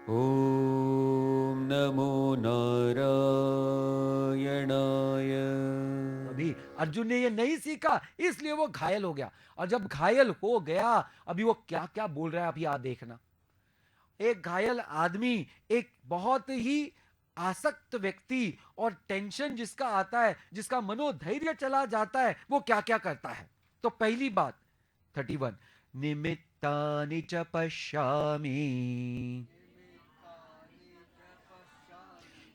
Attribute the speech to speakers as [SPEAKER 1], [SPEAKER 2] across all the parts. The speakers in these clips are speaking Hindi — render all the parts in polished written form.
[SPEAKER 1] ओम नमो नारायणाय।
[SPEAKER 2] अभी अर्जुन ने ये नहीं सीखा, इसलिए वो घायल हो गया। और जब घायल हो गया, अभी वो क्या क्या बोल रहा है, अभी आप देखना। एक घायल आदमी, एक बहुत ही आसक्त व्यक्ति और टेंशन जिसका आता है, जिसका मनोधैर्य चला जाता है, वो क्या क्या करता है। तो पहली बात 31, निमित्तानि च पश्यामि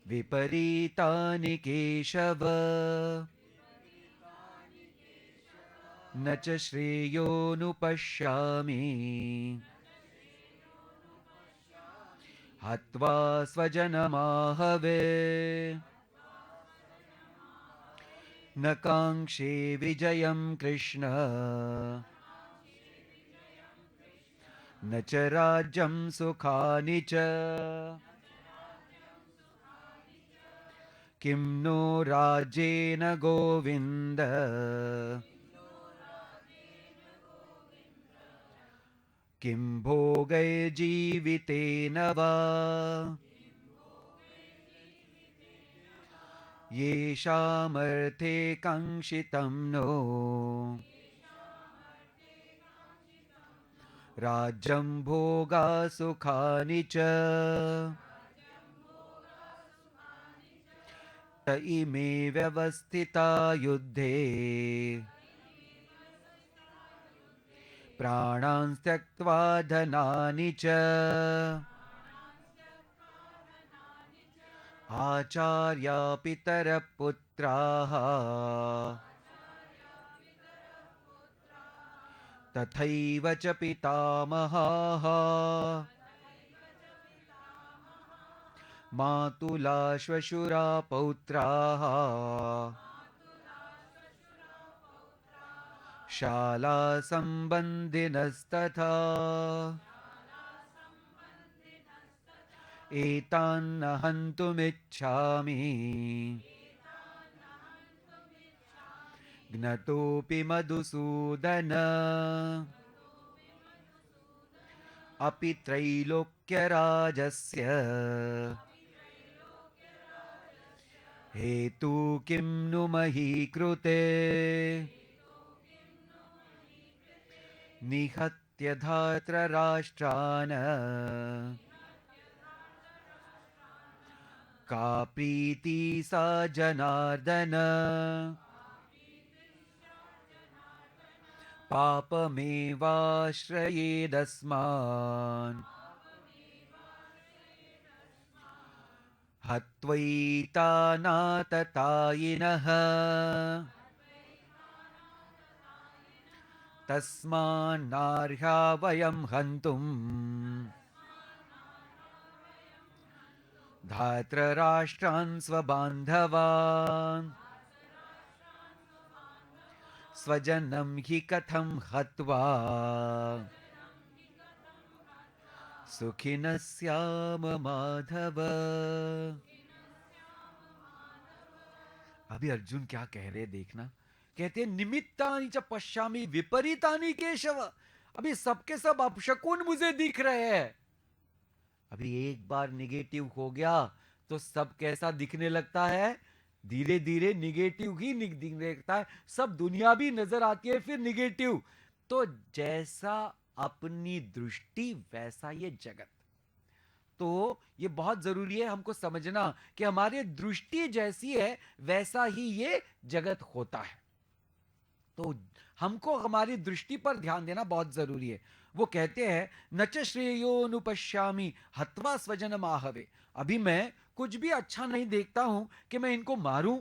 [SPEAKER 2] विपरीतानि केशव न च श्रेयोनुपश्यामि हत्वा स्वजनमाहवे न काङ्क्षे विजयं कृष्ण न च राज्यं सुखानि च किं नो राज्येन गोविन्द किं भोगैर्जीवितेन वा येषामर्थे काङ्क्षितं नो राज्यं भोगा सुखानि च त इमे व्यवस्थिता युद्धे प्राणान् त्यक्त्वा धनानि च आचार्या पितरः पुत्राः तथैव च पितामहाः मातुला श्वशुरा पौत्राः शाला सम्बन्धिनस्तथा एतान्न हन्तुमिच्छामि ज्ञतोऽपि मधुसूदन अपि त्रैलोक्यराजस्य हेतु किं नु मही कृते निहत्य धार्तराष्ट्रान् का प्रीति सा जनार्दन पापमेवाश्रयेदस्मान् हत्वैतानाततायिनः तस्मान्नार्हा वयं हन्तुम् धार्तराष्ट्रान् स्वबान्धवान् स्वजनं हि कथं हत्वा सुखिनः स्याम माधव। अभी अर्जुन क्या कह रहे देखना। कहते हैं निमित्तानि च पश्यामि विपरीतानि केशव। अभी सबके सब अपशकुन मुझे दिख रहे हैं। अभी एक बार निगेटिव हो गया तो सब कैसा दिखने लगता है, धीरे धीरे निगेटिव ही दिखने लगता है। सब दुनिया भी नजर आती है फिर निगेटिव। तो जैसा अपनी दृष्टि वैसा ये जगत। तो ये बहुत जरूरी है हमको समझना कि हमारी दृष्टि जैसी है वैसा ही ये जगत होता है। तो हमको हमारी दृष्टि पर ध्यान देना बहुत जरूरी है। वो कहते हैं न च श्रेयोनुपश्यामि हत्वा स्वजनम आहवे। अभी मैं कुछ भी अच्छा नहीं देखता हूं कि मैं इनको मारूं।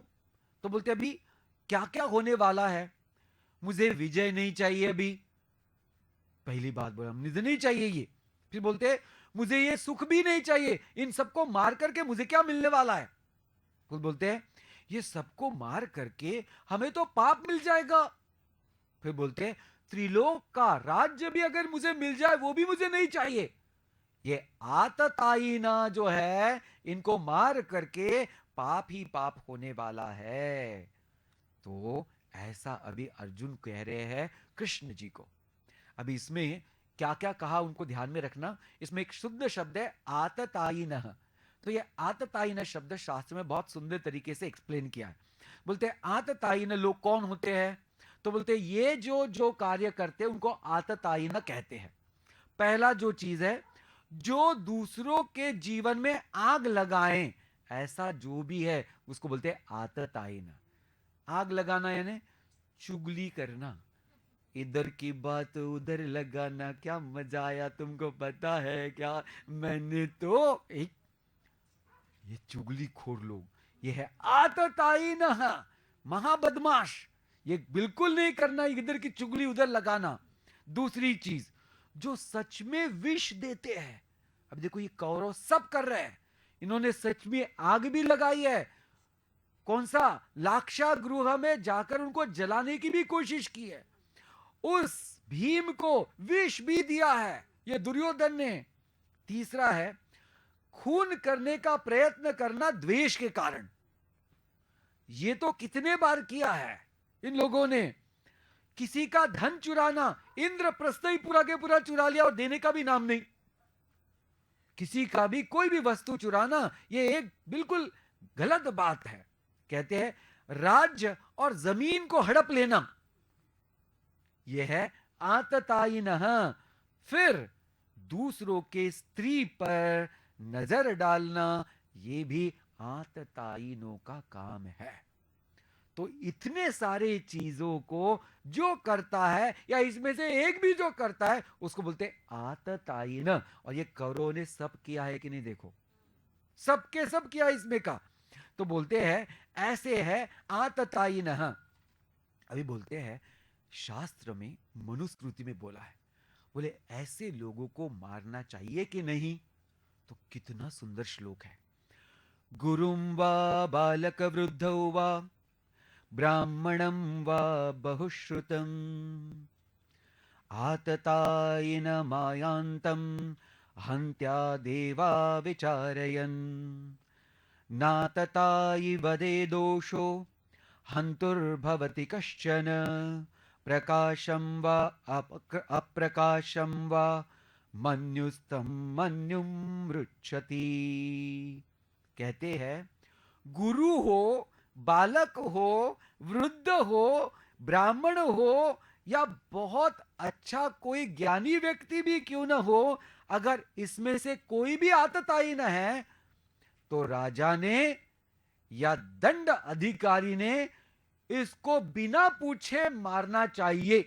[SPEAKER 2] तो बोलते अभी क्या क्या होने वाला है। मुझे विजय नहीं चाहिए अभी, पहली बात बोला मुझे नहीं चाहिए ये। फिर बोलते मुझे ये सुख भी नहीं चाहिए, इन सबको मार करके मुझे क्या मिलने वाला है। कुछ बोलते हैं ये सबको मार करके हमें तो पाप मिल जाएगा। फिर बोलते हैं त्रिलोक का राज्य भी अगर मुझे मिल जाए वो भी मुझे नहीं चाहिए। ये आततायीना जो है इनको मार करके पाप ही पाप होने वाला है। तो ऐसा अभी अर्जुन कह रहे हैं कृष्ण जी को। अभी इसमें क्या क्या कहा उनको ध्यान में रखना। इसमें एक शुद्ध शब्द है आततायिनः। तो ये आततायिन शब्द शास्त्र में बहुत सुंदर तरीके से एक्सप्लेन किया है। बोलते हैं आततायिन लोग कौन होते हैं? तो बोलते हैं ये जो जो कार्य करते हैं उनको आततायिन कहते हैं। पहला जो चीज है, जो दूसरों के जीवन में आग लगाएं, ऐसा जो भी है उसको बोलते हैं आततायिन। आग लगाना यानी चुगली करना, इधर की बात उधर लगाना, क्या मजा आया तुमको पता है क्या, मैंने तो ये चुगली खोर लोग, ये है आततायिन, महाबदमाश। ये बिल्कुल नहीं करना इधर की चुगली उधर लगाना। दूसरी चीज, जो सच में विष देते हैं। अब देखो ये कौरव सब कर रहे हैं, इन्होंने सच में आग भी लगाई है, कौन सा, लाक्षा गृह में जाकर उनको जलाने की भी कोशिश की है, उस भीम को विष भी दिया है ये दुर्योधन ने। तीसरा है खून करने का प्रयत्न करना द्वेष के कारण। ये तो कितने बार किया है इन लोगों ने। किसी का धन चुराना, इंद्रप्रस्थ ही पूरा के पूरा चुरा लिया और देने का भी नाम नहीं। किसी का भी कोई भी वस्तु चुराना ये एक बिल्कुल गलत बात है। कहते हैं राज्य और जमीन को हड़प लेना, यह है आततायिनः। फिर दूसरों के स्त्री पर नजर डालना, यह भी आततायिनों का काम है। तो इतने सारे चीजों को जो करता है या इसमें से एक भी जो करता है उसको बोलते हैं आततायिन। और ये कौरवों ने सब किया है कि नहीं, देखो सबके सब किया इसमें का। तो बोलते हैं ऐसे है आततायिनः। अभी बोलते हैं शास्त्र में मनुस्मृति में बोला है, बोले ऐसे लोगों को मारना चाहिए कि नहीं। तो कितना सुंदर श्लोक है, गुरुं वा बालक वृद्धौ वा ब्राह्मणं वा बहुश्रुतम् आततायिन मायान्तं हन्त्या देवा विचारयन् नाततायि वदे दोषो हन्तुर्भवति कश्चन प्रकाशं वा अप्रकाशं वा मन्युस्तं मन्युं मृच्छति। कहते हैं गुरु हो, बालक हो, वृद्ध हो, ब्राह्मण हो या बहुत अच्छा कोई ज्ञानी व्यक्ति भी क्यों न हो, अगर इसमें से कोई भी आततायी न है तो राजा ने या दंड अधिकारी ने इसको बिना पूछे मारना चाहिए।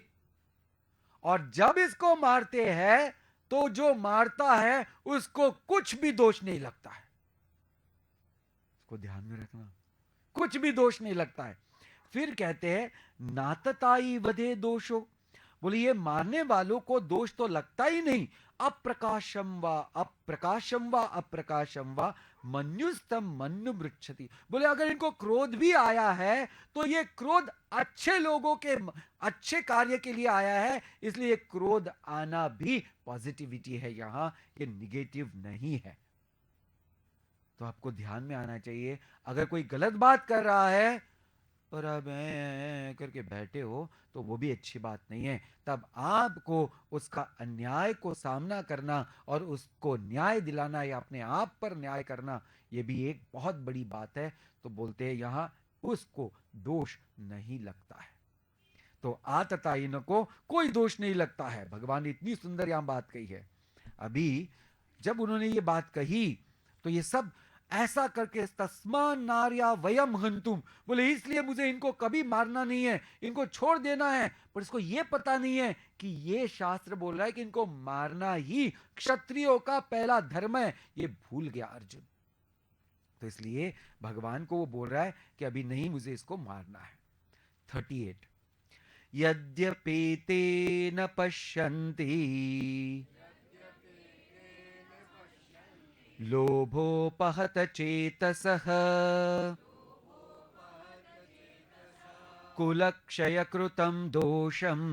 [SPEAKER 2] और जब इसको मारते हैं तो जो मारता है उसको कुछ भी दोष नहीं लगता है। इसको ध्यान में रखना, कुछ भी दोष नहीं लगता है। फिर कहते हैं नातताई वधे दोषो, बोले ये मारने वालों को दोष तो लगता ही नहीं। अप्रकाशम वा अप्रकाशम वा अप्रकाशम वा मन्युस्तम मन्यु मृच्छति, बोले अगर इनको क्रोध भी आया है तो ये क्रोध अच्छे लोगों के अच्छे कार्य के लिए आया है, इसलिए क्रोध आना भी पॉजिटिविटी है, यहां ये निगेटिव नहीं है। तो आपको ध्यान में आना चाहिए, अगर कोई गलत बात कर रहा है और आप करके बैठे हो तो वो भी अच्छी बात नहीं है। तब आपको उसका अन्याय को सामना करना और उसको न्याय दिलाना या अपने आप पर न्याय करना, ये भी एक बहुत बड़ी बात है। तो बोलते हैं यहां उसको दोष नहीं लगता है। तो आततायिन को कोई दोष नहीं लगता है। भगवान ने इतनी सुंदर यहां बात कही है। अभी जब उन्होंने ये बात कही तो ये सब ऐसा करके तस्मान नार्या वयम हंतुम, बोले इसलिए मुझे इनको कभी मारना नहीं है, इनको छोड़ देना है। पर इसको ये पता नहीं है कि ये शास्त्र बोल रहा है कि इनको मारना ही क्षत्रियों का पहला धर्म है, ये भूल गया अर्जुन। तो इसलिए भगवान को वो बोल रहा है कि अभी नहीं, मुझे इसको मारना है। 38 यद्यपेते न पश्यन्ति लोभोपहत चेतसः कुलक्षयकृतं दोषम्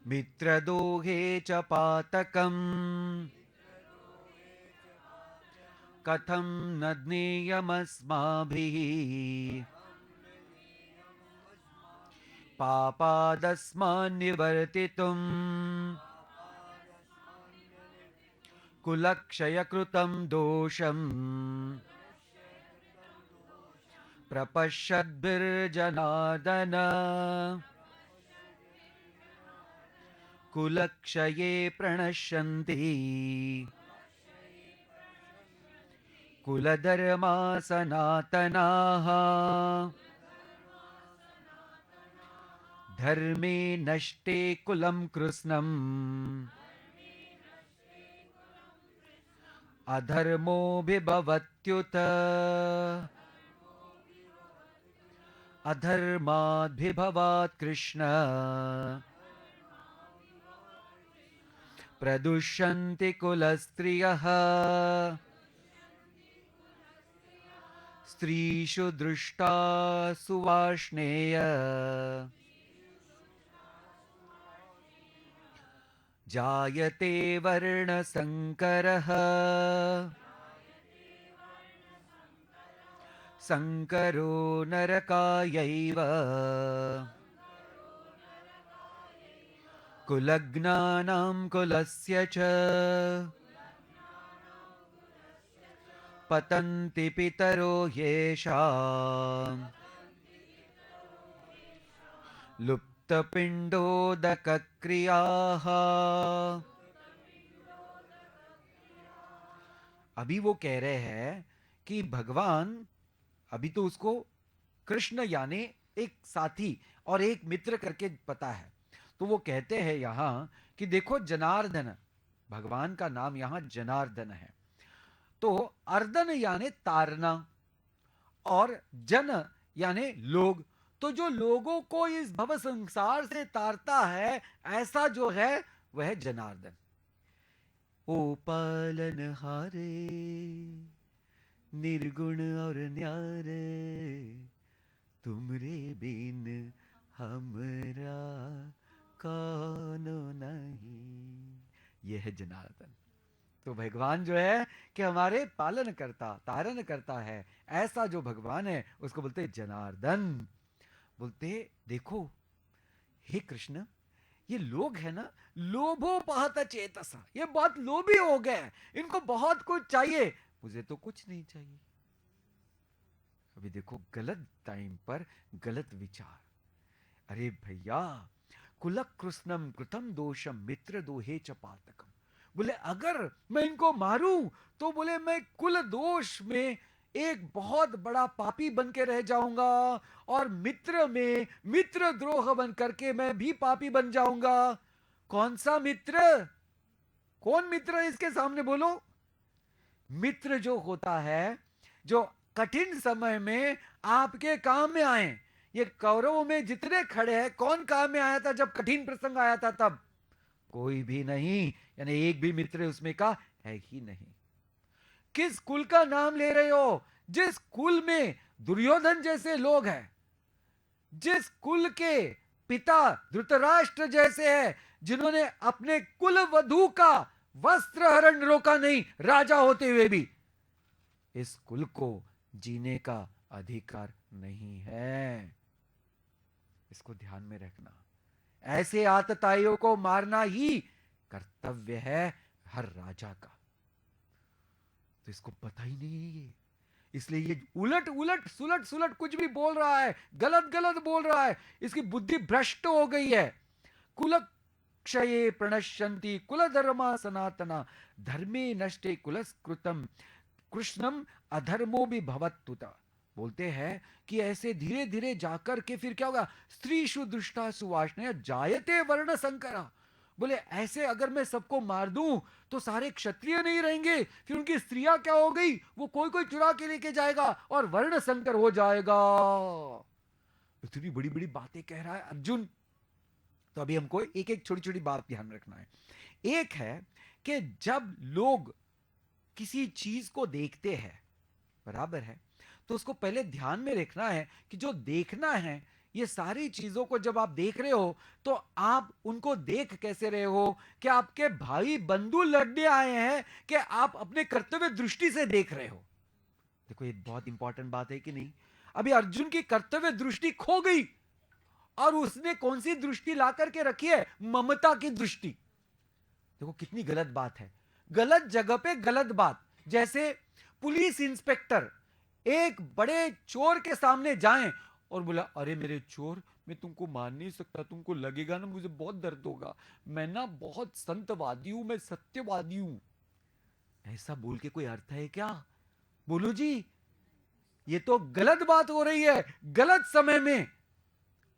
[SPEAKER 2] मित्रदोहे च पातकम् कथं न ज्ञेयमस्माभिः पापादस्मान् निवर्तितुम् कुलक्षयकृतं दोषम् प्रपश्यद्भिर्जनार्दन कुलक्षये प्रणश्यन्ति कुलधर्मा सनातनाः धर्मे नष्टे कुलं कृत्स्नम् अधर्मोऽभिभवत्युत अधर्माद्भिभवात् कृष्ण प्रदुष्यन्ति कुलस्त्रियः स्त्रीषु दृष्टा सुवार्ष्णेय जायते वर्णसंकरः संकरो नरकायैव कुलज्ञानां कुलस्य च पतन्ति पितरो येषाम् लुप्तपिण्डोदकक्रियाः। अभी वो कह रहे हैं कि भगवान, अभी तो उसको कृष्ण यानी एक साथी और एक मित्र करके पता है, तो वो कहते हैं यहां कि देखो जनार्दन, भगवान का नाम यहां जनार्दन है, तो अर्दन यानी तारना और जन यानी लोग, तो जो लोगों को इस भव संसार से तारता है ऐसा जो है वह जनार्दन। ओ पालन हारे निर्गुण और न्यारे तुमरे बिन हमरा कौन नहीं, यह है जनार्दन। तो भगवान जो है कि हमारे पालन करता तारण करता है, ऐसा जो भगवान है उसको बोलते जनार्दन। बोलते देखो हे कृष्ण, ये लोग है ना, लोभोपहत चेतसा, ये बहुत लोभी हो गए, इनको बहुत कुछ चाहिए, मुझे तो कुछ नहीं चाहिए। अभी देखो गलत टाइम पर गलत विचार। अरे भैया, कुलक कृष्णम कृतम दोषम मित्र दोहे च पातकम, बोले अगर मैं इनको मारूं तो बोले मैं कुल दोष में एक बहुत बड़ा पापी बन के रह जाऊंगा, और मित्र में मित्र द्रोह बन करके मैं भी पापी बन जाऊंगा। कौन सा मित्र, कौन मित्र है इसके सामने बोलो? मित्र जो होता है जो कठिन समय में आपके काम में आए। ये कौरवों में जितने खड़े हैं कौन काम में आया था जब कठिन प्रसंग आया था? तब कोई भी नहीं, यानी एक भी मित्र उसमें का है ही नहीं। किस कुल का नाम ले रहे हो? जिस कुल में दुर्योधन जैसे लोग हैं, जिस कुल के पिता धृतराष्ट्र जैसे हैं, जिन्होंने अपने कुल वधू का वस्त्र हरण रोका नहीं राजा होते हुए भी, इस कुल को जीने का अधिकार नहीं है। इसको ध्यान में रखना। ऐसे आतताइयों को मारना ही कर्तव्य है हर राजा का। तो इसको पता ही नहीं है ये, इसलिए ये उलट उलट सुलट सुलट कुछ भी बोल रहा है, गलत गलत बोल रहा है, इसकी बुद्धि भ्रष्ट हो गई है। कुल क्षये प्रणश्यन्ति कुल धर्मा सनातना धर्मे नष्टे कुलस्कृतम कृष्णम अधर्मो भी भवत्तुता। बोलते हैं कि ऐसे धीरे धीरे जाकर के फिर क्या होगा? स्त्रीषु दुष्टा सुवासना जायते वर्ण संकरा। बोले ऐसे अगर मैं सबको मार दूं तो सारे क्षत्रिय नहीं रहेंगे, फिर उनकी स्त्रियां क्या हो गई? वो कोई कोई चुरा के लेके जाएगा और वर्ण संकर हो जाएगा। इतनी बड़ी बड़ी बातें कह रहा है अर्जुन। तो अभी हमको एक एक छोटी छोटी बात ध्यान रखना है। एक है कि जब लोग किसी चीज को देखते हैं, बराबर है, तो उसको पहले ध्यान में रखना है कि जो देखना है, ये सारी चीजों को जब आप देख रहे हो तो आप उनको देख कैसे रहे हो? कि आपके भाई बंधु लड़ने आए हैं कि आप अपने कर्तव्य दृष्टि से देख रहे हो? देखो ये बहुत इंपॉर्टेंट बात है कि नहीं? अभी अर्जुन की कर्तव्य दृष्टि खो गई और उसने कौन सी दृष्टि ला करके रखी है? ममता की दृष्टि। देखो कितनी गलत बात है, गलत जगह पे गलत बात। जैसे पुलिस इंस्पेक्टर एक बड़े चोर के सामने जाएं और बोला, अरे मेरे चोर, मैं तुमको मार नहीं सकता, तुमको लगेगा ना मुझे बहुत दर्द होगा, मैं ना बहुत संतवादी हूं, मैं सत्यवादी हूं। ऐसा बोल के कोई अर्थ है क्या? बोलो जी, ये तो गलत बात हो रही है गलत समय में।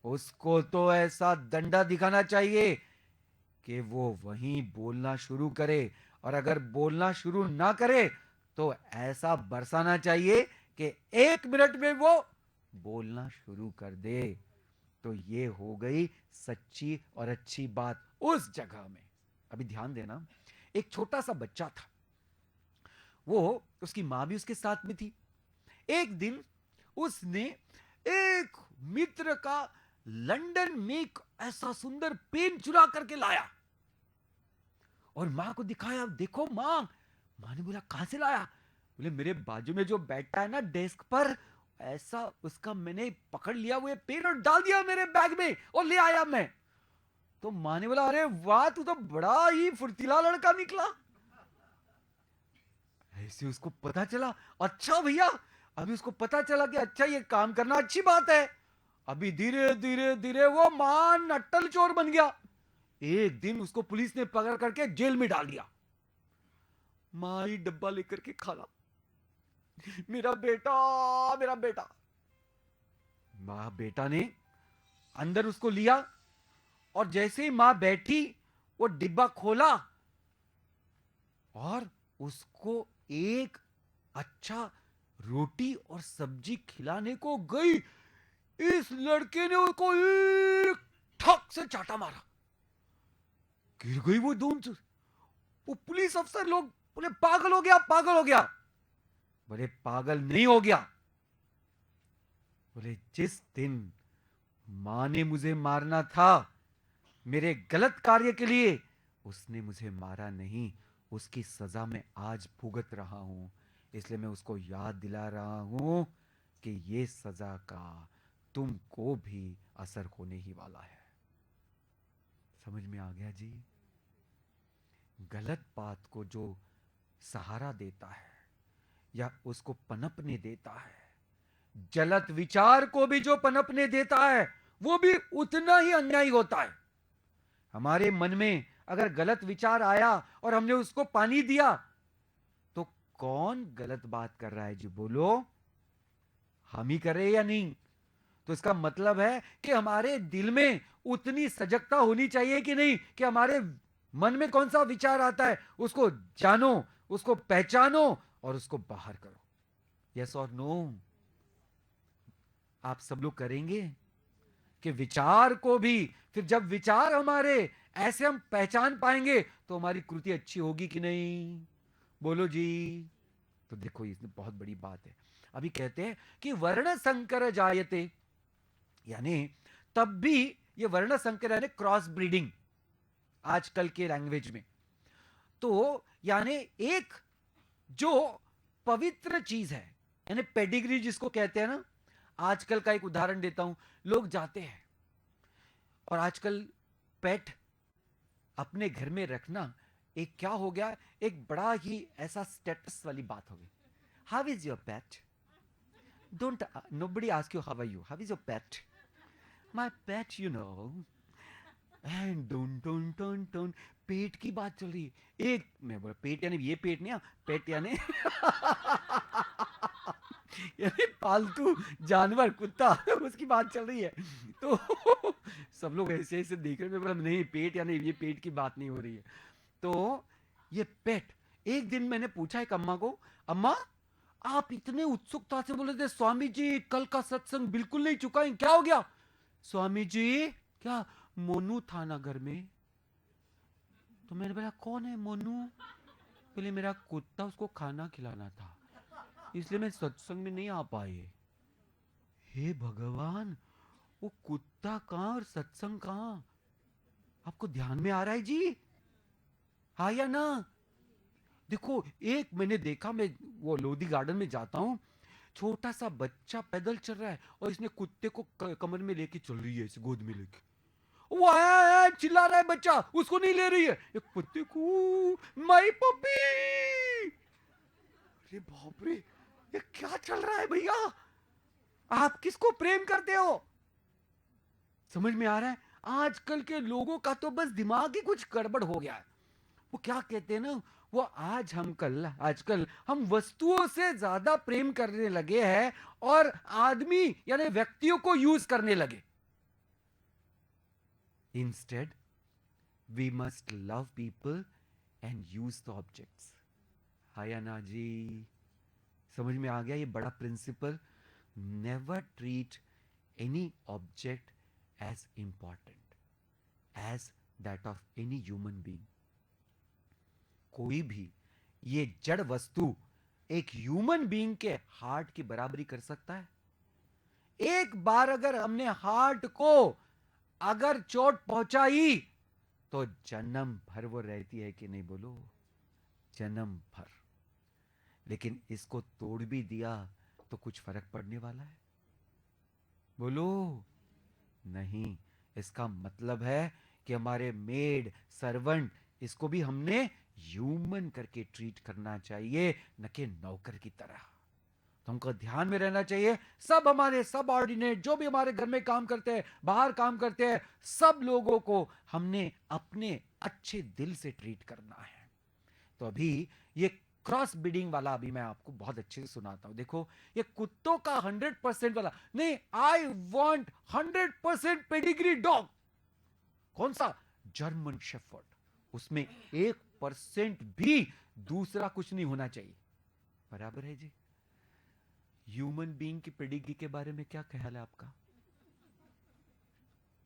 [SPEAKER 2] उसको तो ऐसा डंडा दिखाना चाहिए कि वो वहीं बोलना शुरू करे, और अगर बोलना शुरू ना करे तो ऐसा बरसाना चाहिए कि 1 मिनट में वो बोलना शुरू कर दे। तो ये हो गई सच्ची और अच्छी बात उस जगह में। अभी ध्यान देना, एक छोटा सा बच्चा था, वो उसकी मां भी उसके साथ में थी। एक दिन उसने एक मित्र का लंदन में एक ऐसा सुंदर पेन चुरा करके लाया और मां को दिखाया, देखो मां। मां ने बोला, कहां से लाया? बोले, मेरे बाजू में जो बैठा है ना डेस्क पर, ऐसा उसका मैंने पकड़ लिया वो पेन और डाल दिया मेरे बैग में और ले आया मैं। तो मां ने बोला, अरे वाह, तू तो बड़ा ही फुर्तीला लड़का निकला। ऐसे उसको पता चला, अच्छा भैया, अभी उसको पता चला कि अच्छा ये काम करना अच्छी बात है। अभी धीरे धीरे धीरे वो मान अट्टल चोर बन गया। एक दिन उसको पुलिस ने पकड़ करके जेल में डाल दिया। मां ही डब्बा लेकर के खाला, मेरा बेटा, मेरा बेटा। मां बेटा ने अंदर उसको लिया और जैसे ही मां बैठी वो डिब्बा खोला और उसको एक अच्छा रोटी और सब्जी खिलाने को गई। इस लड़के ने उसको एक ठक से चाटा मारा, गिर गई वो धूम से। वो पुलिस अफसर लोग बोले, पागल हो गया, पागल हो गया। बोले, पागल नहीं हो गया। बोले, जिस दिन मां ने मुझे मारना था मेरे गलत कार्य के लिए, उसने मुझे मारा नहीं, उसकी सजा मैं आज भुगत रहा हूं। इसलिए मैं उसको याद दिला रहा हूं कि ये सजा का तुमको भी असर होने ही वाला है। समझ में आ गया जी? गलत बात को जो सहारा देता है या उसको पनपने देता है, गलत विचार को भी जो पनपने देता है, वो भी उतना ही अन्यायी होता है। हमारे मन में अगर गलत विचार आया और हमने उसको पानी दिया, तो कौन गलत बात कर रहा है जी? बोलो, हम ही कर रहे हैं या नहीं? तो इसका मतलब है कि हमारे दिल में उतनी सजगता होनी चाहिए कि नहीं, कि हमारे मन में कौन सा विचार आता है उसको जानो, उसको पहचानो और उसको बाहर करो। यस और नो? आप सब लोग करेंगे कि विचार को भी, फिर जब विचार हमारे ऐसे हम पहचान पाएंगे तो हमारी कृति अच्छी होगी कि नहीं? बोलो जी। तो देखो, इसमें बहुत बड़ी बात है। अभी कहते हैं कि वर्ण संकर जायते, यानी तब भी ये वर्ण संकर यानी क्रॉस ब्रीडिंग आजकल के लैंग्वेज में। तो यानी एक जो पवित्र चीज है, यानी पेडिग्री जिसको कहते हैं ना। आजकल का एक उदाहरण देता हूं, लोग जाते हैं और आजकल पेट अपने घर में रखना एक क्या हो गया, एक बड़ा ही ऐसा स्टेटस वाली बात हो गई। How is your pet? Don't nobody ask you how are you, how is your pet? My pet, you know. And don't don't don't don't pet की बात चल रही है। एक मैं बोला, पेट यानी ये पेट नहीं, पेट यानी यानी पालतू जानवर, कुत्ता, उसकी बात चल रही है। तो सब लोग ऐसे ऐसे देख रहे हैं, बोला नहीं, पेट यानी ये पेट की बात नहीं हो रही है। तो ये पेट, एक दिन मैंने पूछा एक अम्मा को, अम्मा आप इतने उत्सुकता से बोले थे स्वामी जी कल का सत्संग बिल्कुल नहीं चुकाएं, क्या हो गया? स्वामी जी, क्या मोनू था ना घर में? तो मैंने बोला, कौन है मोनू? पहले मेरा कुत्ता, उसको खाना खिलाना था, इसलिए मैं सत्संग में नहीं आ पाए। हे भगवान, वो कुत्ता कहां और सत्संग कहां? आपको ध्यान में आ रहा है जी? हाँ या ना? देखो, एक मैंने देखा, मैं वो लोधी गार्डन में जाता हूं, छोटा सा बच्चा पैदल चल रहा है और इसने कुत्ते को कमर में लेके चल रही है, इसे गोद में लेके। वो आया चिल्ला रहा है बच्चा, उसको नहीं ले रही है, एक कुत्ते को, माई पपी। अरे बाप रे, ये क्या चल रहा है भैया? आप किसको प्रेम करते हो? समझ में आ रहा है? आजकल के लोगों का तो बस दिमाग ही कुछ गड़बड़ हो गया है। वो क्या कहते हैं ना, वो आजकल हम वस्तुओं से ज्यादा प्रेम करने लगे हैं और आदमी यानी व्यक्तियों को यूज करने लगे। Instead we must love people and use the objects. हायाना जी, समझ में आ गया ये बड़ा principle? Never treat any object as important as that of any human being. कोई भी ये जड़ वस्तु एक ह्यूमन बीइंग के हार्ट की बराबरी कर सकता है? एक बार अगर हमने हार्ट को अगर चोट पहुंचाई तो जन्म भर वो रहती है कि नहीं? बोलो, जन्म भर। लेकिन इसको तोड़ भी दिया तो कुछ फर्क पड़ने वाला है? बोलो, नहीं। इसका मतलब है कि हमारे मेड सर्वेंट, इसको भी हमने ह्यूमन करके ट्रीट करना चाहिए, न कि नौकर की तरह। तो हमको ध्यान में रहना चाहिए, सब हमारे सब ऑर्डिनेट जो भी हमारे घर में काम करते हैं, बाहर काम करते हैं, सब लोगों को हमने अपने अच्छे दिल से ट्रीट करना है। तो अभी ये क्रॉस ब्रीडिंग वाला अभी मैं आपको बहुत अच्छे से सुनाता हूं। देखो, ये कुत्तों का 100% वाला नहीं, आई वॉन्ट 100% पेडिग्री डॉग। कौन सा? German shepherd. उसमें 1% भी दूसरा कुछ नहीं होना चाहिए। बराबर है जी? ह्यूमन बीइंग की पेडिग्री के बारे में क्या ख्याल है आपका?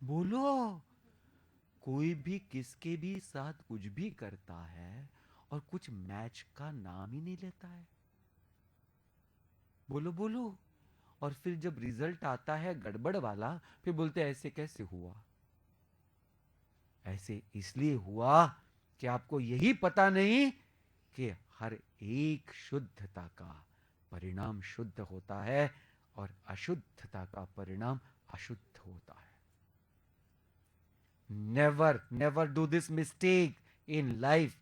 [SPEAKER 2] बोलो। कोई भी किसके भी साथ कुछ भी करता है और कुछ मैच का नाम ही नहीं लेता है। बोलो बोलो। और फिर जब रिजल्ट आता है गड़बड़ वाला, फिर बोलते ऐसे कैसे हुआ? ऐसे इसलिए हुआ कि आपको यही पता नहीं कि हर एक शुद्धता का परिणाम शुद्ध होता है और अशुद्धता का परिणाम अशुद्ध होता है। Never do this mistake in life.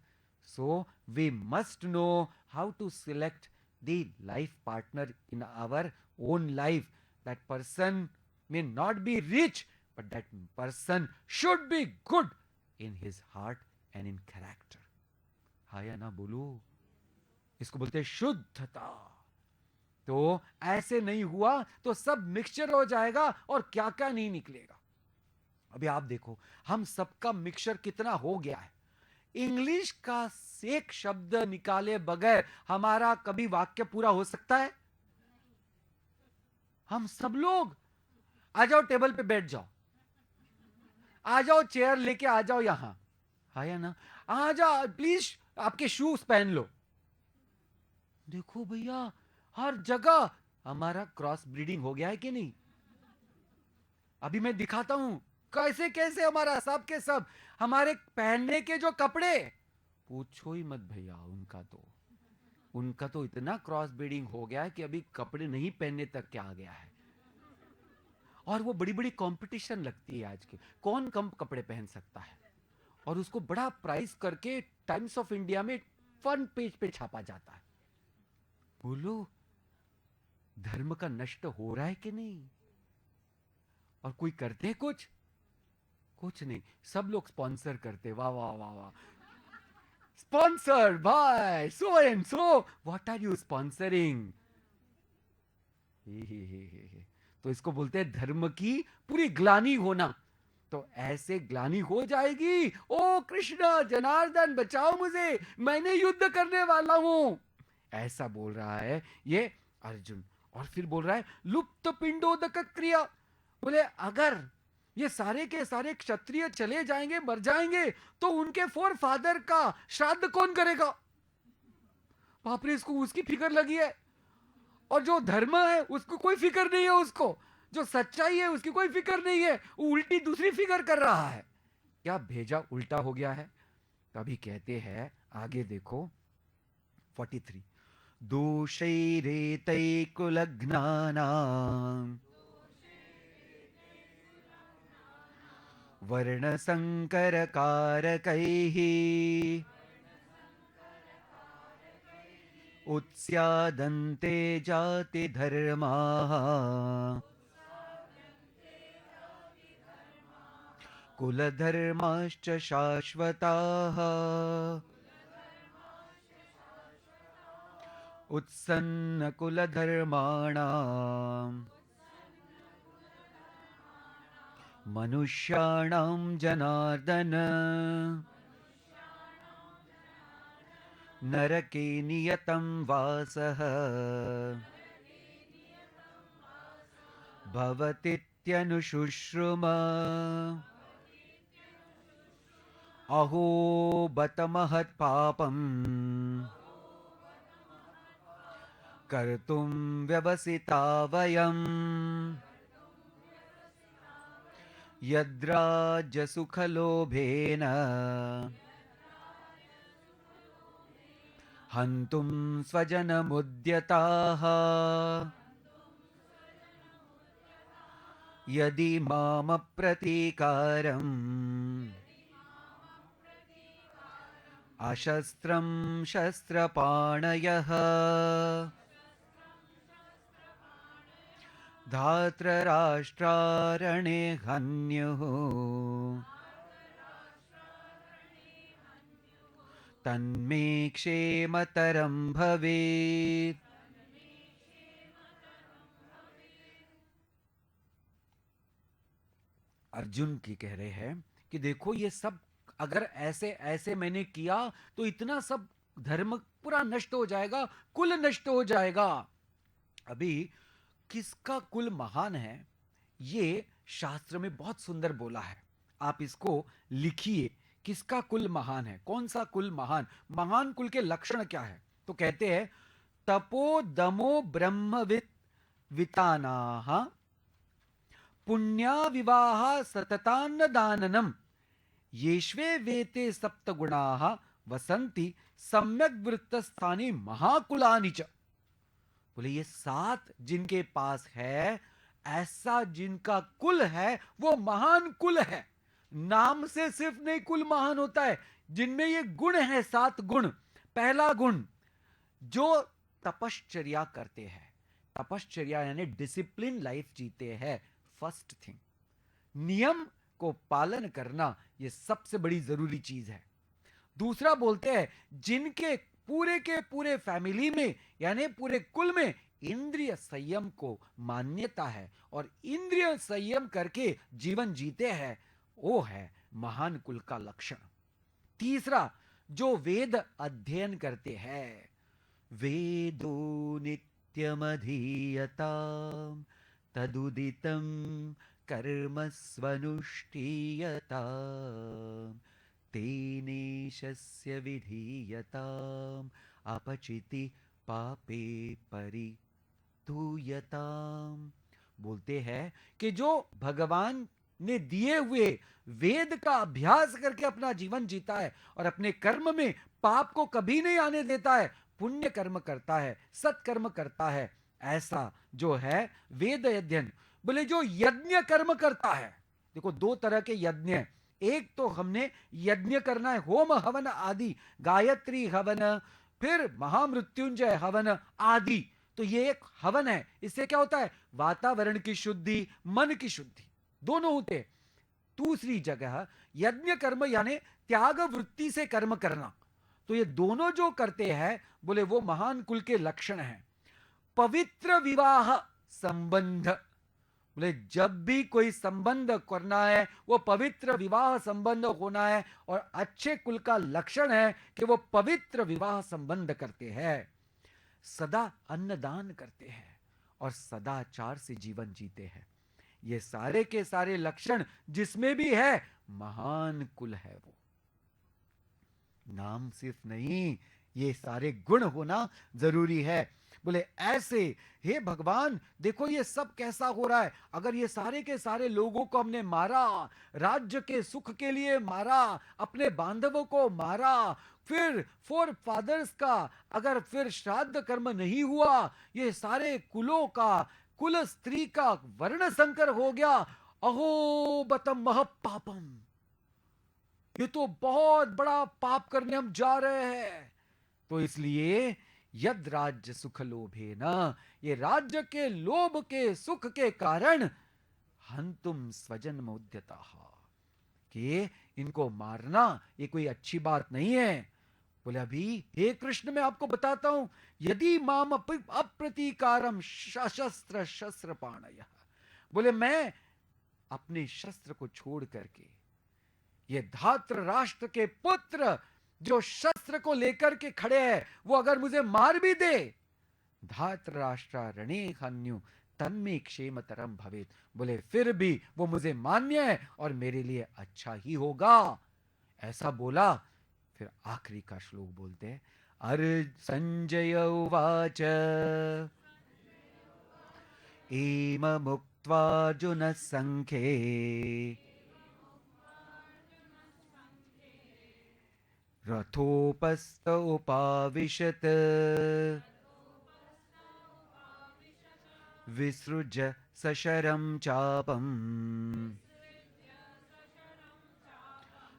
[SPEAKER 2] So we must know how to select the life partner in our own life. That person may not be rich, but that person should be good in his heart and in character. हाँ या ना बोलो? इसको बोलते हैं शुद्धता। तो ऐसे नहीं हुआ तो सब मिक्सचर हो जाएगा और क्या क्या नहीं निकलेगा। अभी आप देखो, हम सबका मिक्सचर कितना हो गया है। इंग्लिश का एक शब्द निकाले बगैर हमारा कभी वाक्य पूरा हो सकता है? हम सब लोग, आ जाओ टेबल पे बैठ जाओ, आ जाओ चेयर लेके आ जाओ यहां, हाँ या ना? आ जाओ प्लीज, आपके शूज पहन लो। देखो भैया, हर जगह हमारा क्रॉस ब्रीडिंग हो गया है कि नहीं? अभी मैं दिखाता हूं कैसे कैसे हमारा सब के सब, हमारे पहनने के जो कपड़े, पूछो ही मत भैया। उनका तो इतना क्रॉस ब्रीडिंग हो गया है कि अभी कपड़े नहीं पहनने तक क्या आ गया है। और वो बड़ी बड़ी कंपटीशन लगती है आज के, कौन कम कपड़े पहन सकता है, और उसको बड़ा प्राइस करके टाइम्स ऑफ इंडिया में फ्रंट पेज पे छापा जाता है। बोलो, धर्म का नष्ट हो रहा है कि नहीं? और कोई करते हैं कुछ नहीं, सब लोग स्पॉन्सर करते। वाह वाह वाह वाह, sponsored by so and so, what are you sponsoring? तो इसको बोलते हैं धर्म की पूरी ग्लानी होना। तो ऐसे ग्लानी हो जाएगी, ओ कृष्ण जनार्दन बचाओ मुझे, मैंने युद्ध करने वाला हूं, ऐसा बोल रहा है ये अर्जुन। और फिर बोल रहा है लुप्त पिंडोदक क्रिया। बोले अगर ये सारे के सारे क्षत्रिय चले जाएंगे, मर जाएंगे, तो उनके फोर फादर का श्राद्ध कौन करेगा? बाप रे, इसको उसकी फिक्र लगी है। और जो धर्म है उसको कोई फिक्र नहीं है, उसको जो सच्चाई है उसकी कोई फिक्र नहीं है, वो उल्टी दूसरी फिक्र कर रहा है। क्या भेजा उल्टा हो गया है। तभी कहते हैं, आगे देखो 43, दोषैरेतैकुलघ्नानाम् वर्णसङ्करकारकैः उत्स्यादन्ते जातिधर्माः कुलधर्माश्च शाश्वताः उत्सन्नकुलधर्माणाम् मनुष्याणां जनार्दन नरके नियतं वासः भवतीत्यनुशुश्रुम अहो बत महत्पापम् कर्तुं व्यवसिता वयम् यद्राज्यसुखलोभेन हन्तुं स्वजनमुद्यताः यदि मामप्रतीकारम् अशस्त्रं शस्त्रपाणयः धार्तराष्ट्रारणे हन्युः तन्मे क्षेमतरं भवेत्। अर्जुन की कह रहे हैं कि देखो ये सब अगर ऐसे ऐसे मैंने किया तो इतना सब धर्म पूरा नष्ट हो जाएगा, कुल नष्ट हो जाएगा। अभी किसका कुल महान है ये शास्त्र में बहुत सुंदर बोला है, आप इसको लिखिए। किसका कुल महान है, कौन सा कुल महान, महान कुल के लक्षण क्या है? तो कहते हैं तपो दमो ब्रह्मविद वितानाः पुण्या विवाह सततान्न दाननम येष्वे वेते सप्त गुणाः वसंति सम्यक वृत्तस्थानी महाकुलानि च। बोले ये 7 जिनके पास है, ऐसा जिनका कुल है वो महान कुल है। नाम से सिर्फ नहीं कुल महान होता है, जिनमें ये गुण है 7 गुण। पहला गुण जो तपश्चर्या करते हैं, तपश्चर्या यानी डिसिप्लिन लाइफ जीते हैं। फर्स्ट थिंग, नियम को पालन करना ये सबसे बड़ी जरूरी चीज है। दूसरा बोलते हैं जिनके पूरे के पूरे फैमिली में यानी पूरे कुल में इंद्रिय संयम को मान्यता है और इंद्रिय संयम करके जीवन जीते हैं, वो है महान कुल का लक्षण। तीसरा जो वेद अध्ययन करते हैं, वेदो नित्यमधीयताम् तदुदितं कर्म स्वनुष्ठीयताम् तेनेशस्य विधीयताम् अपचिति पापे परितूयताम्। बोलते हैं कि जो भगवान ने दिए हुए वेद का अभ्यास करके अपना जीवन जीता है और अपने कर्म में पाप को कभी नहीं आने देता है, पुण्य कर्म करता है, सत्कर्म करता है, ऐसा जो है वेद अध्ययन। बोले जो यज्ञ कर्म करता है, देखो 2 तरह के यज्ञ, एक तो हमने यज्ञ करना है होम हवन आदि, गायत्री हवन, फिर महामृत्युंजय हवन आदि, तो ये एक हवन है। इससे क्या होता है, वातावरण की शुद्धि, मन की शुद्धि दोनों होते हैं। दूसरी जगह यज्ञ कर्म यानी त्याग वृत्ति से कर्म करना, तो ये दोनों जो करते हैं बोले वो महान कुल के लक्षण हैं। पवित्र विवाह संबंध, बोले जब भी कोई संबंध करना है वो पवित्र विवाह संबंध होना है, और अच्छे कुल का लक्षण है कि वो पवित्र विवाह संबंध करते हैं, सदा अन्नदान करते हैं और सदाचार से जीवन जीते हैं। ये सारे के सारे लक्षण जिसमें भी है, महान कुल है वो। नाम सिर्फ नहीं, ये सारे गुण होना जरूरी है। बोले ऐसे हे भगवान देखो ये सब कैसा हो रहा है, अगर ये सारे के सारे लोगों को हमने मारा, राज्य के सुख के लिए मारा, अपने बांधवों को मारा, फिर फोर फादर्स का अगर फिर श्राद्ध कर्म नहीं हुआ, ये सारे कुलों का, कुल स्त्री का वर्ण संकर हो गया, अहो बतम मह पापम, ये तो बहुत बड़ा पाप करने हम जा रहे हैं। तो इसलिए यद राज्य सुख लोभे न, ये राज्य के लोभ के सुख के कारण हंतुम स्वजन मोद्यता, कि इनको मारना ये कोई अच्छी बात नहीं है। बोले अभी हे कृष्ण मैं आपको बताता हूं, यदि माम अप्रतीकारम सशस्त्र शस्त्र पाणय, बोले मैं अपने शस्त्र को छोड़ करके, ये धात्र राष्ट्र के पुत्र जो शस्त्र को लेकर के खड़े हैं, वो अगर मुझे मार भी दे, धात्र राष्ट्र रणे हन्यु तन्मे क्षेमतरम भवेत, बोले फिर भी वो मुझे मान्य है और मेरे लिए अच्छा ही होगा। ऐसा बोला। फिर आखिरी का श्लोक बोलते हैं, अर संजय उवाच एम मुक्त्वा अर्जुन संख्ये रथोपस्थ उपाविशत विसृज सशरं चापम्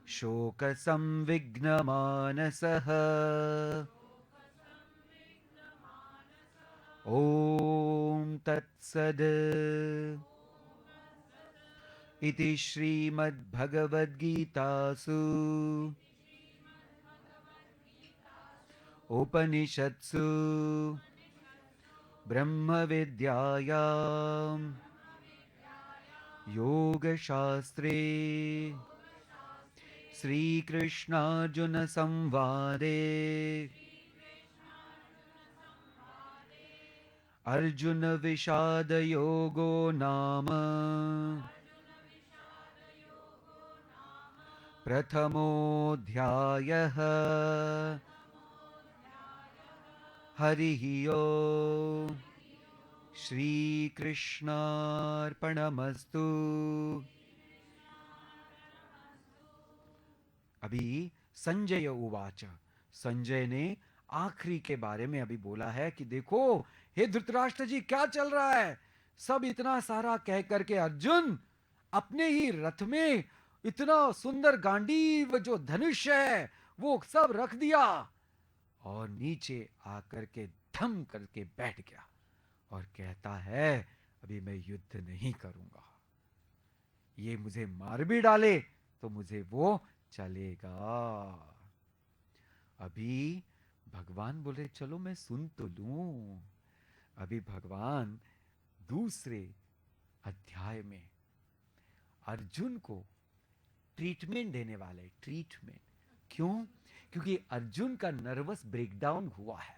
[SPEAKER 2] शोकसंविघ्नमानसः ॐ तत्सद् इति श्रीमद्भगवद्गीतासु उपनिषत्सु ब्रह्मविद्यायां योगशास्त्रे श्रीकृष्णार्जुनसंवादे अर्जुनविषादयोगो नाम प्रथमोऽध्यायः। हरिः ओम्। श्रीकृष्णार्पणमस्तु। अभी संजय उवाच, संजय ने आखिरी के बारे में अभी बोला है कि देखो हे धृतराष्ट्र जी क्या चल रहा है। सब इतना सारा कह करके अर्जुन अपने ही रथ में इतना सुंदर गांडीव जो धनुष है वो सब रख दिया और नीचे आकर के धम करके बैठ गया और कहता है अभी मैं युद्ध नहीं करूंगा, ये मुझे मार भी डाले तो मुझे वो चलेगा। अभी भगवान बोले चलो मैं सुन तो लूं। अभी भगवान दूसरे अध्याय में अर्जुन को ट्रीटमेंट देने वाले। ट्रीटमेंट क्यों? क्योंकि अर्जुन का नर्वस ब्रेकडाउन हुआ है,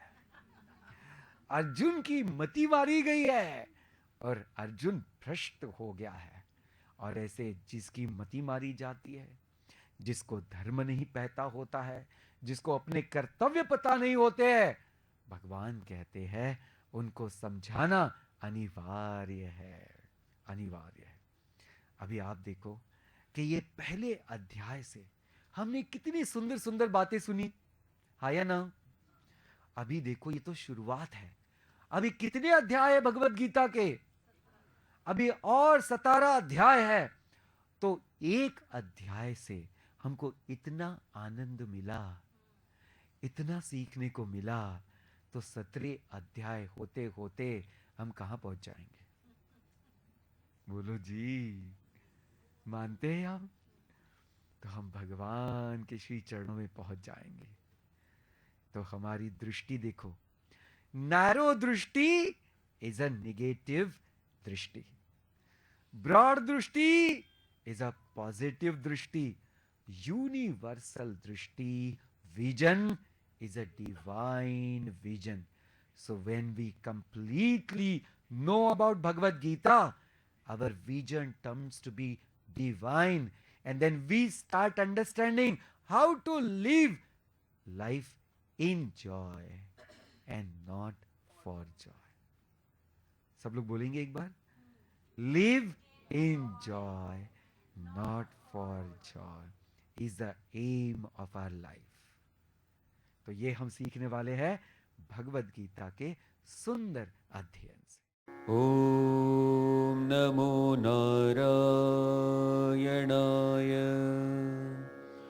[SPEAKER 2] अर्जुन की मति मारी गई है और अर्जुन भ्रष्ट हो गया है। और ऐसे जिसकी मति मारी जाती है, जिसको धर्म नहीं पता होता है, जिसको अपने कर्तव्य पता नहीं होते हैं, भगवान कहते हैं उनको समझाना अनिवार्य है, अनिवार्य है। अभी आप देखो कि ये पहले अध्याय से हमने कितनी सुंदर सुंदर बातें सुनी, हाँ या ना? अभी देखो ये तो शुरुआत है, अभी कितने अध्याय है भगवत गीता के? अभी और 17 अध्याय है। तो एक अध्याय से हमको इतना आनंद मिला, इतना सीखने को मिला, तो 17 अध्याय होते होते हम कहां पहुंच जाएंगे? बोलो जी, मानते हैं हम? तो हम भगवान के श्री चरणों में पहुंच जाएंगे। तो हमारी दृष्टि देखो, नैरो दृष्टि इज अ नेगेटिव दृष्टि, ब्रॉड दृष्टि इज अ पॉजिटिव दृष्टि, यूनिवर्सल दृष्टि, vision is a divine vision. So when we completely know about Bhagavad Gita, our vision turns to be divine, and then we start understanding how to live life in joy and not for joy. सब लोग बोलेंगे एक बार, live in joy not for joy is the aim of our life. तो ये हम सीखने वाले हैं भगवद गीता के सुंदर अध्ययन से।
[SPEAKER 1] ॐ नमो नारायणाय